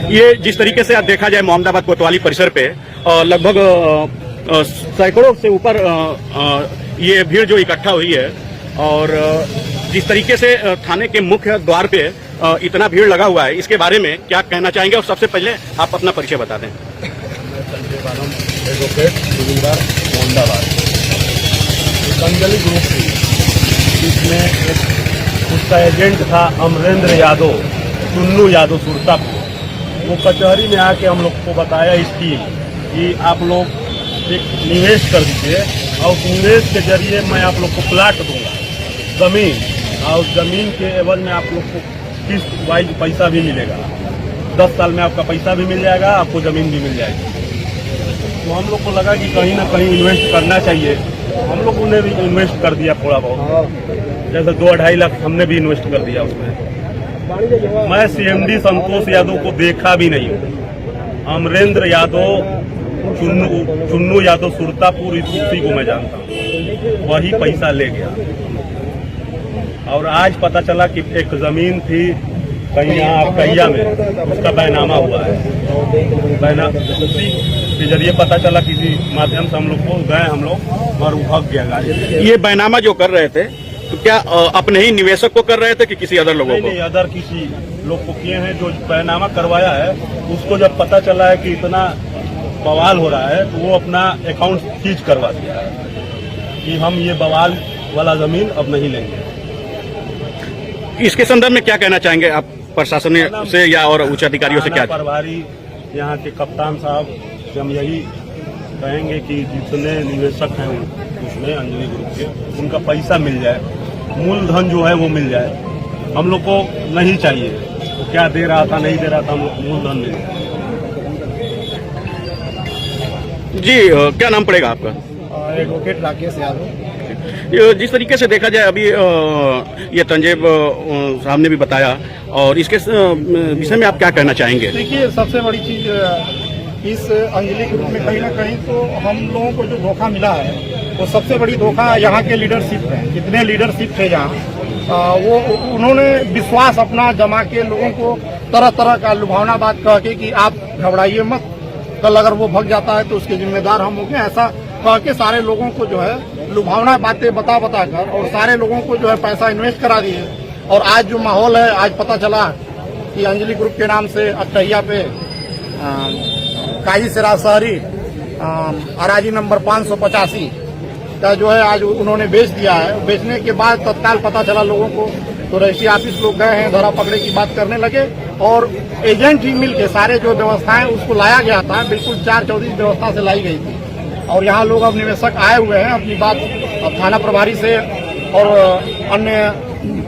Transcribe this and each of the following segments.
ये जिस तरीके से देखा जाए मोहम्मदाबाद कोतवाली परिसर पे लगभग सैकड़ों से ऊपर ये भीड़ जो इकट्ठा हुई है और जिस तरीके से थाने के मुख्य द्वार पे इतना भीड़ लगा हुआ है, इसके बारे में क्या कहना चाहेंगे? और सबसे पहले आप अपना परिचय बता दें। एडवोकेट मोहम्मदाबाद पतंजलि ग्रुप थी, इसमें उसका एजेंट था अमरेंद्र यादव, चुन्नू यादव सुरतापुर। वो कचहरी में आके हम लोग को बताया स्कीम कि आप लोग एक निवेश कर दीजिए और उस निवेश के जरिए मैं आप लोग को प्लाट दूंगा जमीन, और जमीन के एवज में आप लोग को किस्त वाइज पैसा भी मिलेगा। 10 साल में आपका पैसा भी मिल जाएगा, आपको जमीन भी मिल जाएगी। तो हम लोग को लगा कि कहीं ना कहीं इन्वेस्ट करना चाहिए। हम लोगों ने भी इन्वेस्ट कर दिया थोड़ा बहुत, जैसे 2-2.5 लाख हमने भी इन्वेस्ट कर दिया उसमें। मैं CMD संतोष यादव को देखा भी नहीं हूँ। अमरेंद्र यादव, चुन्नू यादव सुरतापुर, इसी को मैं जानता हूँ। वही पैसा ले गया और आज पता चला कि एक जमीन थी कहीं यहाँ कैया में, उसका बैनामा हुआ है। उसी के जरिए पता चला, किसी माध्यम से हम लोग को गए, हम लोग और भाग गया गाड़ी। ये बैनामा जो कर रहे थे तो क्या अपने ही निवेशक को कर रहे थे कि किसी अदर लोगों को? नहीं, अदर किसी लोग को किए हैं। जो बैनामा करवाया है उसको जब पता चला है कि इतना बवाल हो रहा है तो वो अपना अकाउंट सीज करवा दिया है कि हम ये बवाल वाला जमीन अब नहीं लेंगे। इसके संदर्भ में क्या कहना चाहेंगे आप प्रशासन से या और उच्च अधिकारियों से? क्या प्रभारी यहाँ के कप्तान साहब से हम यही कहेंगे कि जितने निवेशक हैं उसमें अंजलि ग्रुप के, उनका पैसा मिल जाए, मूलधन जो है वो मिल जाए। हम लोग को नहीं चाहिए तो क्या दे रहा था नहीं दे रहा था, हम लोग को मूलधन मिल जाए। जी, क्या नाम पड़ेगा आपका? एडवोकेट राकेश यादव। जिस तरीके से देखा जाए अभी ये तंजेब साहब ने भी बताया, और इसके विषय में आप क्या कहना चाहेंगे? देखिए, सबसे बड़ी चीज इस अंजलि ग्रुप में कहीं ना कहीं तो हम लोगों को जो धोखा मिला है वो सबसे बड़ी धोखा यहाँ के लीडरशिप है। जितने लीडरशिप थे यहाँ, वो उन्होंने विश्वास अपना जमा के लोगों को तरह तरह का लुभावना बात कह के कि आप घबराइए मत, कल अगर वो भग जाता है तो उसके जिम्मेदार हम होंगे, ऐसा कह के सारे लोगों को जो है लुभावना बातें बता कर और सारे लोगों को जो है पैसा इन्वेस्ट करा दिए। और आज जो माहौल है, आज पता चला कि अंजलि ग्रुप के नाम से अट्टहिया पे काजी सिराज शहरी अराजी नंबर 585 का जो है आज उन्होंने बेच दिया है। बेचने के बाद तत्काल पता चला लोगों को, तो रजिस्ट्री ऑफिस लोग गए हैं, धरा पकड़े की बात करने लगे और एजेंट ही मिल के सारे जो व्यवस्थाएं उसको लाया गया था, बिल्कुल 4-24 व्यवस्था से लाई गई थी। और यहाँ लोग अब निवेशक आए हुए हैं, अपनी बात अब थाना प्रभारी से और अन्य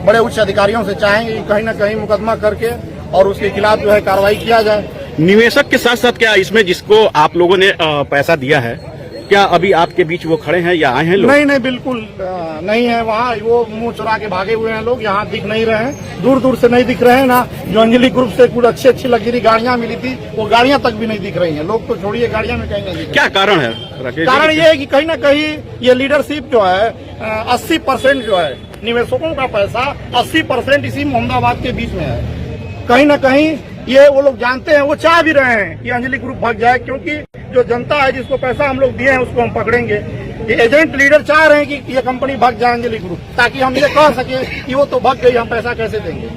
बड़े उच्च अधिकारियों से चाहेंगे कि कहीं न कहीं मुकदमा करके और उसके खिलाफ जो है कार्रवाई किया जाए। निवेशक के साथ साथ क्या इसमें जिसको आप लोगों ने पैसा दिया है, क्या अभी आपके बीच वो खड़े हैं या आए हैं लोग? नहीं, बिल्कुल नहीं है। वहाँ वो मुंह चुरा के भागे हुए हैं लोग, यहाँ दिख नहीं रहे हैं, दूर दूर से नहीं दिख रहे हैं ना। जो अंजलि ग्रुप से कुछ अच्छी लग्जरी गाड़ियाँ मिली थी, वो गाड़ियाँ तक भी नहीं दिख रही हैं। लोग तो छोड़िए, गाड़ियाँ में कहीं नहीं दिख रही। क्या कारण है? कारण ये है कि कहीं ना कहीं ये लीडरशिप जो है 80% जो है निवेशकों का पैसा 80% इसी मोहम्मदाबाद के बीच में है। कहीं ना कहीं ये वो लोग जानते हैं, वो चाह भी रहे हैं कि अंजलि ग्रुप भाग जाए, क्योंकि जो जनता है जिसको पैसा हम लोग दिए हैं उसको हम पकड़ेंगे। ये एजेंट लीडर चाह रहे हैं कि ये कंपनी भाग जाए अंजलि ग्रुप, ताकि हम ये कह सके कि वो तो भाग गई, हम पैसा कैसे देंगे।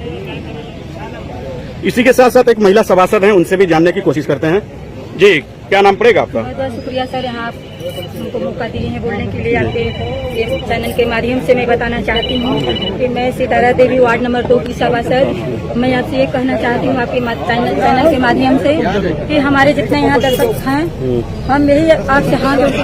इसी के साथ साथ एक महिला सभासद हैं, उनसे भी जानने की कोशिश करते हैं। जी, क्या नाम पड़ेगा आपका? बहुत शुक्रिया सर, यहाँ हमको मौका दिए हैं बोलने के लिए। आपके ये चैनल के माध्यम से मैं बताना चाहती हूँ कि मैं सितारा देवी वार्ड नंबर 2 की सभासद। मैं आपसे ये कहना चाहती हूँ आपके चैनल के माध्यम से कि हमारे जितने यहाँ दर्शक हैं, हम यही आपसे हाथ जोड़ के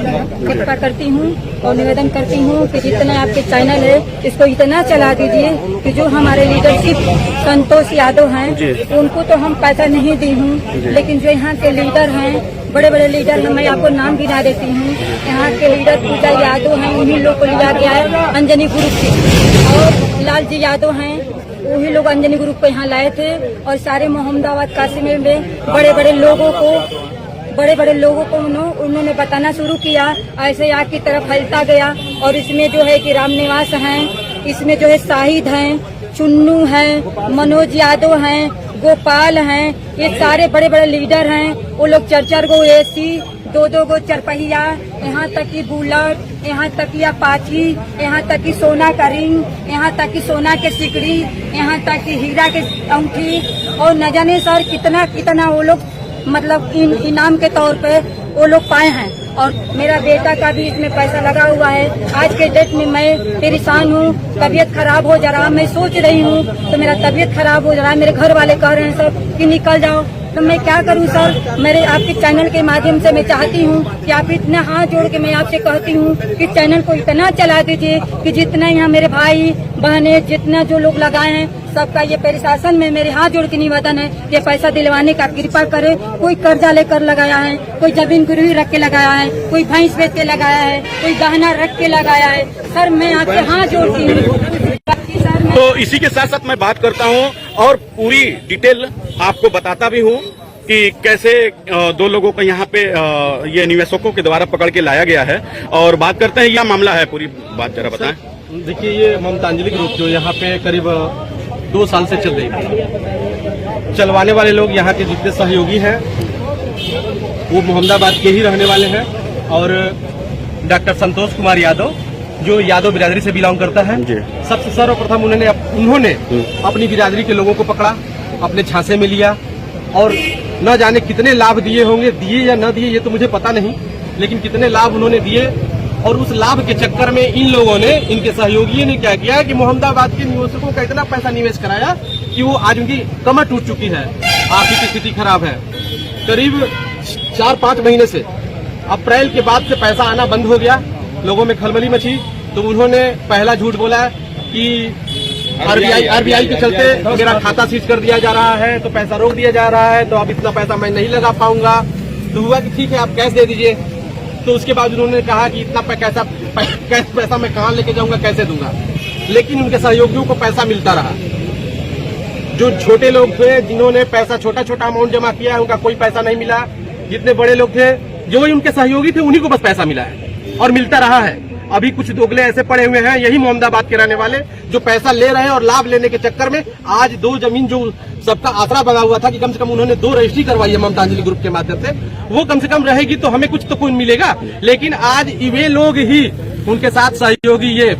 कृपा करती हूँ और निवेदन करती हूँ कि जितने आपके चैनल है इसको इतना चला दीजिए कि जो हमारे लीडरशिप संतोष यादव हैं उनको तो हम पैसा नहीं दी हूँ, लेकिन जो यहाँ के लीडर हैं, बड़े बड़े लीडर हैं, मैं आपको नाम गिना देती हूँ। यहाँ के लीडर पूजा यादव हैं, उन्हीं लोग को लिया गया है अंजनी ग्रुप से, और लाल जी यादव हैं, वही लोग अंजनी ग्रुप को यहाँ लाए थे। और सारे मोहम्मदाबाद काशी में बड़े बड़े लोगों को उन्होंने बताना शुरू किया, ऐसे आग की तरफ फैलता गया। और इसमें जो है कि रामनिवास हैं, इसमें जो है शाहिद हैं, चुन्नू हैं, मनोज यादव हैं, गोपाल हैं, ये सारे बड़े बड़े लीडर हैं। वो लोग 4-4 गो एसी, 2-2 गो चरपहिया, यहाँ तक की बुलेट, यहाँ तक की अपाची, यहाँ तक की सोना का रिंग, यहाँ तक की सोना के सिकड़ी, यहाँ तक की हीरा के अंगूठी, और न जाने सर कितना कितना वो लोग मतलब इनाम के तौर पे वो लोग पाए हैं। और मेरा बेटा का भी इसमें पैसा लगा हुआ है। आज के डेट में मैं परेशान हूँ, तबीयत खराब हो जा रहा, मैं सोच रही हूँ तो मेरा तबीयत खराब हो जा रहा है। मेरे घर वाले कह रहे हैं सर कि निकल जाओ, तो मैं क्या करूं सर। मेरे आपके चैनल के माध्यम से मैं चाहती हूं कि आप इतना हाथ जोड़ के मैं आपसे कहती हूं कि चैनल को इतना चला दीजिए कि जितना यहाँ मेरे भाई बहने जितना जो लोग लगाए हैं सबका ये प्रशासन में मेरे हाथ जोड़ के निवेदन है कि पैसा दिलवाने का कृपा करे। कोई कर्जा लेकर लगाया है, कोई जमीन गिरवी रख के लगाया है, कोई भैंस बेच के लगाया है, कोई गहना रख के लगाया है। सर मैं आपसे हाथ जोड़ती हूँ। तो इसी के साथ साथ मैं बात करता हूं और पूरी डिटेल आपको बताता भी हूं कि कैसे 2 लोगों को यहाँ पे ये निवेशकों के द्वारा पकड़ के लाया गया है, और बात करते हैं यह मामला है। पूरी बात जरा बताएं। देखिए, ये ममतांजलि ग्रुप जो यहाँ पे करीब 2 साल से चल रही है, चलवाने वाले लोग यहाँ के जितने सहयोगी हैं वो मोहम्मदाबाद के ही रहने वाले हैं। और डॉक्टर संतोष कुमार यादव जो यादव बिरादरी से बिलोंग करता है, सबसे सर्वप्रथम उन्होंने अपनी बिरादरी के लोगों को पकड़ा, अपने झांसे में लिया, और न जाने कितने लाभ दिए होंगे, दिए या न दिए ये तो मुझे पता नहीं, लेकिन कितने लाभ उन्होंने दिए। और उस लाभ के चक्कर में इन लोगों ने, इनके सहयोगियों ने क्या किया कि मोहम्मदाबाद के निवेशकों का इतना पैसा निवेश कराया कि वो आज उनकी कमर टूट चुकी है, आर्थिक स्थिति खराब है। करीब 4-5 महीने से अप्रैल के बाद से पैसा आना बंद हो गया, लोगों में खलबली मची। तो उन्होंने पहला झूठ बोला कि आरबीआई के चलते मेरा खाता सीज कर दिया जा रहा है, तो पैसा रोक दिया जा रहा है, तो अब इतना पैसा मैं नहीं लगा पाऊंगा। तो हुआ कि ठीक है आप कैश दे दीजिए। तो उसके बाद उन्होंने कहा कि इतना कैश पैसा मैं कहाँ लेके जाऊंगा, कैसे दूंगा। लेकिन उनके सहयोगियों को पैसा मिलता रहा। जो छोटे लोग थे जिन्होंने पैसा छोटा छोटा अमाउंट जमा किया है उनका कोई पैसा नहीं मिला। जितने बड़े लोग थे जो उनके सहयोगी थे उन्हीं को बस पैसा मिला है और मिलता रहा है। अभी कुछ दोगले ऐसे पड़े हुए हैं, यही मोहम्मदाबाद के रहने वाले, जो पैसा ले रहे हैं और लाभ लेने के चक्कर में आज 2 जमीन जो सबका आसरा बना हुआ था कि कम से कम उन्होंने 2 रजिस्ट्री करवाई है ममतांजलि ग्रुप के माध्यम से, वो कम से कम रहेगी तो हमें कुछ तो कुछ मिलेगा। लेकिन आज वे लोग ही उनके साथ सहयोगी, ये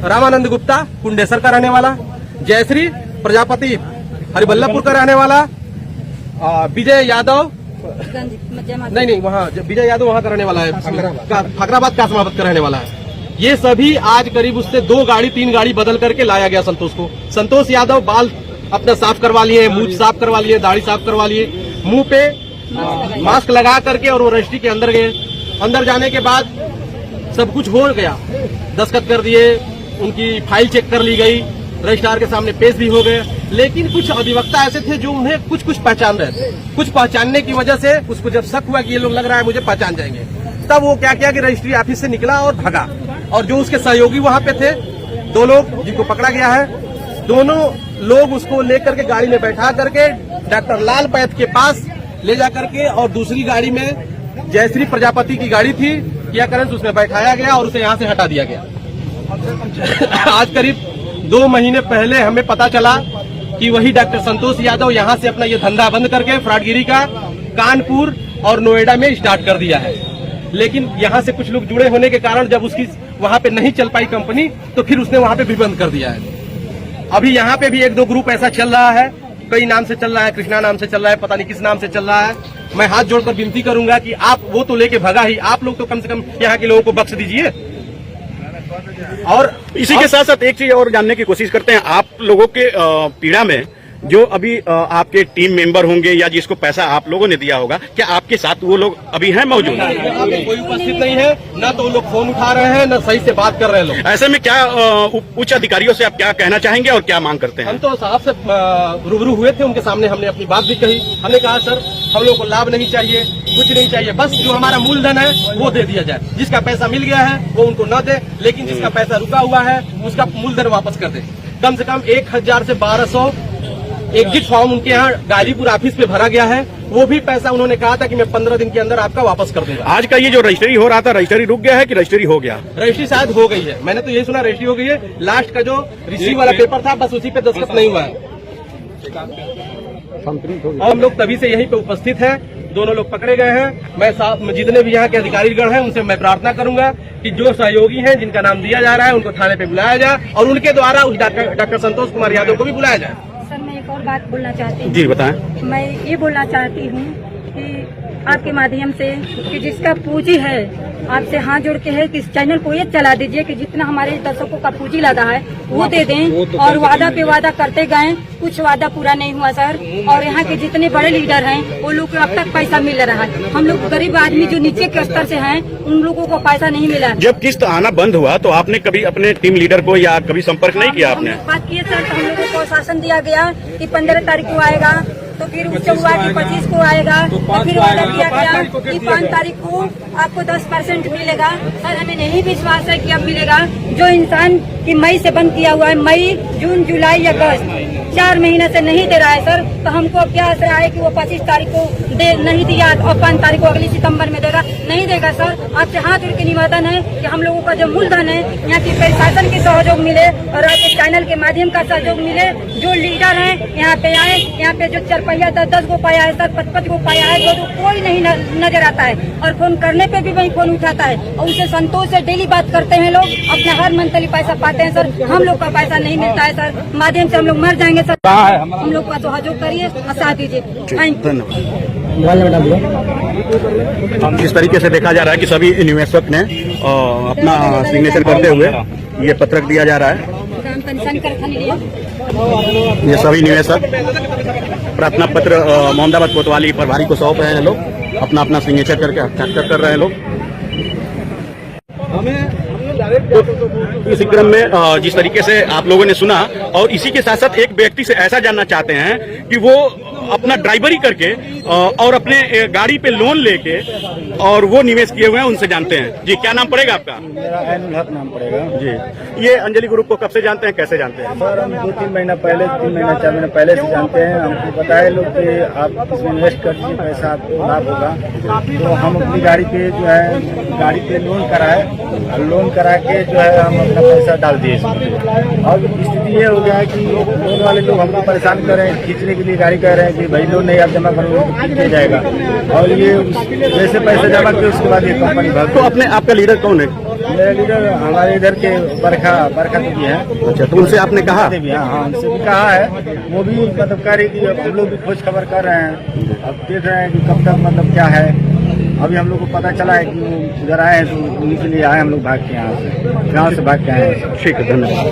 रामानंद गुप्ता कुंडेसर का रहने वाला, जयश्री प्रजापति हरिबल्लापुर का रहने वाला, विजय यादव नहीं वहाँ विजय यादव वहाँ का रहने वाला है, फकराबाद कासमाबाद का रहने वाला है। ये सभी आज करीब उससे 2 गाड़ी 3 गाड़ी बदल करके लाया गया संतोष को। संतोष यादव बाल अपना साफ करवा लिए, मूंछ साफ करवा लिए, दाढ़ी साफ करवा लिए, मुंह पे मास्क लगा करके और वो रजिस्ट्री के अंदर गए। अंदर जाने के बाद सब कुछ हो गया, दस्तखत कर दिए, उनकी फाइल चेक कर ली गई, रजिस्ट्रार के सामने पेश भी हो गए। लेकिन कुछ अधिवक्ता ऐसे थे जो उन्हें कुछ पहचान रहे थे। कुछ पहचानने की वजह से उसको जब शक हुआ कि ये लोग लग रहा है मुझे पहचान जाएंगे, तब वो क्या किया कि रजिस्ट्री ऑफिस से निकला और भागा। और जो उसके सहयोगी वहाँ पे थे 2 लोग जिनको पकड़ा गया है, दोनों लोग उसको लेकर के गाड़ी में बैठा करके डॉक्टर लाल पैथ के पास ले जा करके, और दूसरी गाड़ी में जयश्री प्रजापति की गाड़ी थी क्या करें तो उसमें बैठाया गया और उसे यहाँ से हटा दिया गया। आज करीब 2 महीने पहले हमें पता चला कि वही डॉक्टर संतोष यादव यहाँ से अपना ये धंधा बंद करके फ्रॉडगिरी का कानपुर और नोएडा में स्टार्ट कर दिया है। लेकिन यहाँ से कुछ लोग जुड़े होने के कारण जब उसकी वहाँ पे नहीं चल पाई कंपनी, तो फिर उसने वहाँ पे भी बंद कर दिया है। अभी यहाँ पे भी 1-2 ग्रुप ऐसा चल रहा है, कई नाम से चल रहा है, कृष्णा नाम से चल रहा है, पता नहीं किस नाम से चल रहा है। मैं हाथ जोड़कर विनती करूंगा कि आप वो तो लेके भगा ही, आप लोग तो कम से कम यहाँ के लोगों को बख्श दीजिए। और इसी के साथ साथ एक चीज और जानने की कोशिश करते हैं, आप लोगों के पीड़ा में जो अभी आपके टीम मेंबर होंगे या जिसको पैसा आप लोगों ने दिया होगा, क्या आपके साथ वो लोग अभी हैं मौजूद? कोई उपस्थित नहीं है, न तो वो लोग फोन उठा रहे हैं, न सही से बात कर रहे हैं लोग। ऐसे में क्या उच्च अधिकारियों से आप क्या कहना चाहेंगे और क्या मांग करते हैं? हम तो साहब से रूबरू हुए थे, उनके सामने हमने अपनी बात भी कही। हमने कहा सर हम लोग को लाभ नहीं चाहिए, कुछ नहीं चाहिए, बस जो हमारा मूलधन है वो दे दिया जाए। जिसका पैसा मिल गया है वो उनको न दे, लेकिन जिसका पैसा रुका हुआ है उसका मूलधन वापस कर दे। कम से कम 1000 से 1200 एग्जिट फॉर्म उनके यहाँ गाजीपुर ऑफिस पे भरा गया है, वो भी पैसा उन्होंने कहा था कि मैं 15 दिन के अंदर आपका वापस कर दूंगा। आज का ये जो रजिस्ट्री हो रहा था, रजिस्ट्री रुक गया है कि रजिस्ट्री हो गया? रजिस्ट्री शायद हो गई है, मैंने तो यही सुना रजिस्ट्री हो गई है। लास्ट का जो रिसीव वाला पेपर था बस उसी पे दस्तखत नहीं हुआ है। और हम लोग तभी से यहीं पे उपस्थित हैं। दोनों लोग पकड़े गए हैं। मैं साथ में जितने भी यहाँ के अधिकारीगण हैं उनसे मैं प्रार्थना करूंगा कि जो सहयोगी हैं जिनका नाम दिया जा रहा है उनको थाने पे बुलाया जाए और उनके द्वारा उस डॉक्टर संतोष कुमार यादव को भी बुलाया जाए। सर मैं एक और बात बोलना चाहती हूँ। जी बताएं। मैं ये बोलना चाहती हूँ कि आपके माध्यम से कि जिसका पूंजी है आपसे हाथ जोड़ के है कि इस चैनल को ये चला दीजिए कि जितना हमारे दर्शकों का पूंजी लगा है वो दे दें। और वादा पे वादा करते गए, कुछ वादा पूरा नहीं हुआ सर। और यहाँ के जितने बड़े लीडर हैं वो लोग को अब तक पैसा मिल रहा है। हम लोग गरीब आदमी जो नीचे के स्तर से हैं उन लोगों को पैसा नहीं मिला। जब किस्त आना बंद हुआ तो आपने कभी अपने टीम लीडर को या कभी संपर्क नहीं किया आपने? बात किए सर, तो हम लोगों को आश्वासन दिया गया कि 15 तारीख को आएगा, तो फिर उससे हुआ कि 25 को आएगा, तो फिर वादा किया गया कि 5 तारीख को आपको 10% मिलेगा। सर हमें नहीं विश्वास है कि अब मिलेगा। जो इंसान की मई से बंद किया हुआ है, मई, जून, जुलाई, अगस्त 4 महीने से नहीं दे रहा है सर, तो हमको अब क्या आशा है कि वो 25 तारीख को नहीं दिया और 5 तारीख को अगली सितंबर में देगा? नहीं देगा सर। आपसे हाथ जोड़ के निवेदन है कि हम लोगों का जो मूलधन है यहाँ की प्रशासन के सहयोग मिले और आपके चैनल के माध्यम का सहयोग मिले। जो लीडर है यहाँ पे आए, यहाँ पे जो 4 पहिया 10 को पाया है सर, 55 को पाया है, तो कोई नहीं नजर आता है। और फोन करने पे भी वही फोन उठाता है और उसे संतोष से डेली बात करते हैं लोग। अपने हर मंथली पैसा पाते हैं सर, हम लोग का पैसा नहीं मिलता है सर। माध्यम से हम लोग मर जाएंगे सर। हम लोग का सहयोग करिए और साथ दीजिए। Thank you. इस तरीके से देखा जा रहा है कि सभी निवेशक ने अपना सिग्नेचर करते हुए ये पत्रक दिया जा रहा है। ये सभी निवेशक प्रार्थना पत्र मोहम्मदाबाद कोतवाली प्रभारी को सौंप रहे हैं लोग। अपना अपना सिग्नेचर करके हस्ताक्षर कर रहे हैं लोग। तो इसी क्रम में जिस तरीके से आप लोगों ने सुना, और इसी के साथ साथ एक व्यक्ति से ऐसा जानना चाहते हैं कि वो अपना ड्राइवरी करके और अपने गाड़ी पे लोन लेके और वो निवेश किए हुए हैं, उनसे जानते हैं। जी क्या नाम पड़ेगा आपका? मेरा ऐनुल हक नाम पड़ेगा जी। ये अंजलि ग्रुप को कब से जानते हैं, कैसे जानते हैं? सर हम 2-3 महीना पहले, 3 महीना 4 महीना पहले से जानते हैं। हमको बताए लोग कि आप इसमें इन्वेस्ट कर दीजिए, पैसा आपको लाभ होगा। तो हम अपनी गाड़ी पे जो है गाड़ी पे लोन कराए, लोन करा के जो है हम अपना पैसा डाल दिए इसमें। और स्थिति ये हो गया है कि लोन वाले लोग हमको परेशान कर रहे हैं, खींचने के लिए गाड़ी कह रहे हैं कि भाई लोन नहीं आप जमा करोगे तो खींच लिया जाएगा। और ये जैसे पैसा जमा किए उसके बाद ये कंपनी भाग। तो अपने आपका लीडर कौन है? मेरा लीडर हमारे इधर के बरखा देवी है। अच्छा, तो उनसे आपने कहा? हाँ उनसे भी कहा है। वो भी मतलब कह रही कि अब हम लोग भी खोज खबर कर रहे हैं, अब देख रहे हैं कि कब तक मतलब क्या है। अभी हम लोग को पता चला है कि वो उधर आए हैं, तो उन्हीं के लिए आए हम लोग भाग के यहाँ से, गाँव से भाग के आए हैं। ठीक है, धन्यवाद।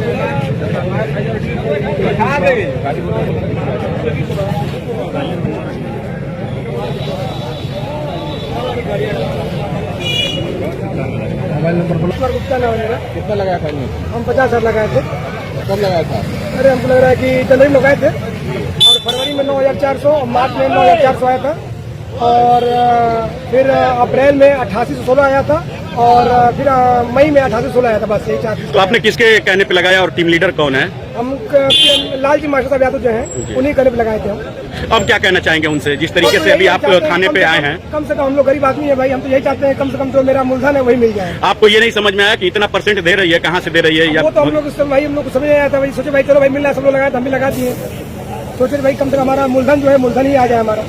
मोबाइल नंबर गुप्ता नाम है। कितना लगाया था? हम 50,000 लगाए थे। कब लगाया था? अरे हमको लग रहा है कि जनवरी में लगाए थे और फरवरी में 9,400, मार्च में 9,400 आया था और फिर अप्रैल में 88 से 16 आया था और फिर मई में 88 से 16 आया था। बस यही 4। तो आपने किसके कहने पे लगाया और टीम लीडर कौन है? हम लालजी मास्टर साहब यादव जो हैं उन्हीं कहने पे लगाए थे हम। अब क्या कहना चाहेंगे उनसे, जिस तरीके से अभी आप थाने पे आए हैं? कम से कम हम लोग गरीब आदमी है भाई, हम तो यही चाहते हैं कम से कम जो मेरा मूलधन है वही मिल जाए। आपको ये नहीं समझ में आया कि इतना परसेंट दे रही है, कहाँ से दे रही है? या वो तो हम लोग भाई हम लोग को समझ नहीं आया था भाई। सोचे भाई चलो भाई मिल रहा है, सब लोग लगाए तो हम भी लगा दिए। सोचे भाई कम से कम हमारा मूलधन जो है मूलधन ही आ जाए हमारा।